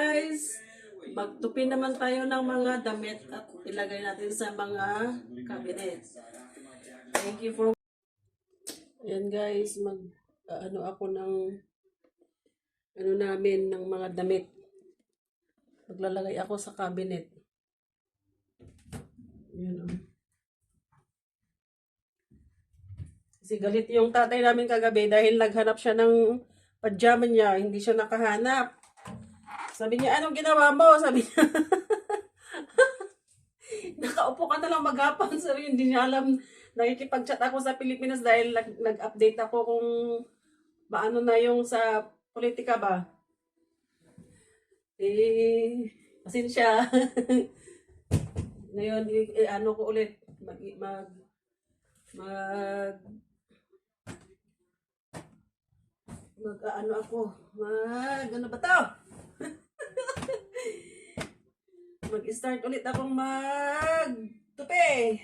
guys, magtupi naman tayo ng mga damit at ilagay natin sa mga cabinet. Thank you for... Ayan guys, ako ng namin ng mga damit. Maglalagay ako sa cabinet. Ayan o. Kasi galit yung tatay namin kagabi dahil naghanap siya ng pajama niya, hindi siya nakahanap. Sabi niya, anong ginawa mo? Sabi niya, nakaupo ka na lang maghapon. Sabi niya, hindi niya alam, nakikipag-chat ako sa Pilipinas dahil nag-update ako kung maano na yung sa politika ba. Pasensya. Ngayon, ano ko ulit, ano ba to? Mag-start ulit akong magtupi.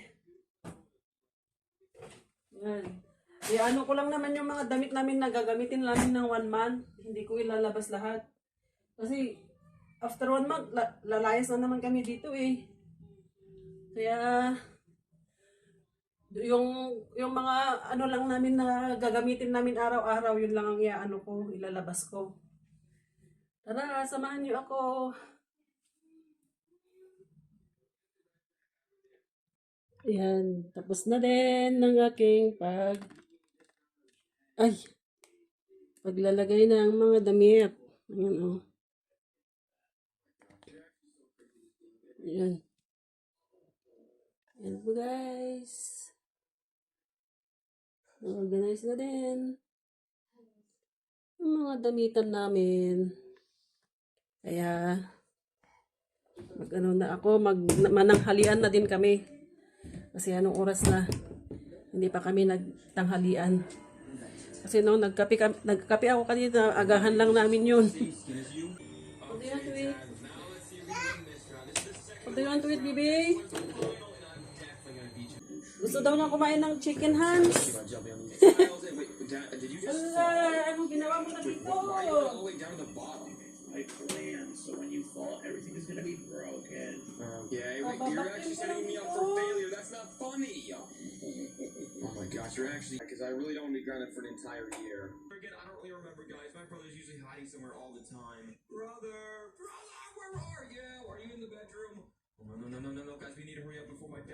Yan. Ano ko lang naman yung mga damit namin na gagamitin namin ng 1 month. Hindi ko ilalabas lahat. Kasi after 1 month, lalayas na naman kami dito eh. Kaya yung mga ano lang namin na gagamitin namin araw-araw, yun lang ang ilalabas ko. Tara, samahan niyo ako. Ayan, tapos na din ng aking paglalagay ng mga damit. Ayan o. Ayan. Ayan po guys. Organize na din yung mga damitan namin. Kaya mananghalian na din kami. Kasi anong oras na? Hindi pa kami nagtanghalian. Kasi nung nagkape ako kanina, agahan lang namin yun. What do you want to eat, baby? Gusto daw niya kumain ng chicken hands. Anong ginawa mo na dito? I plan, so when you fall, everything is gonna be broken. Okay, wait, you're actually setting me up for failure. That's not funny. Oh my gosh, you're actually... Because I really don't want to be grounded for an entire year. Again, I don't really remember, guys. My brother's usually hiding somewhere all the time. Brother, where are you? Are you in the bedroom? Oh, no, guys, we need to hurry up before my dad...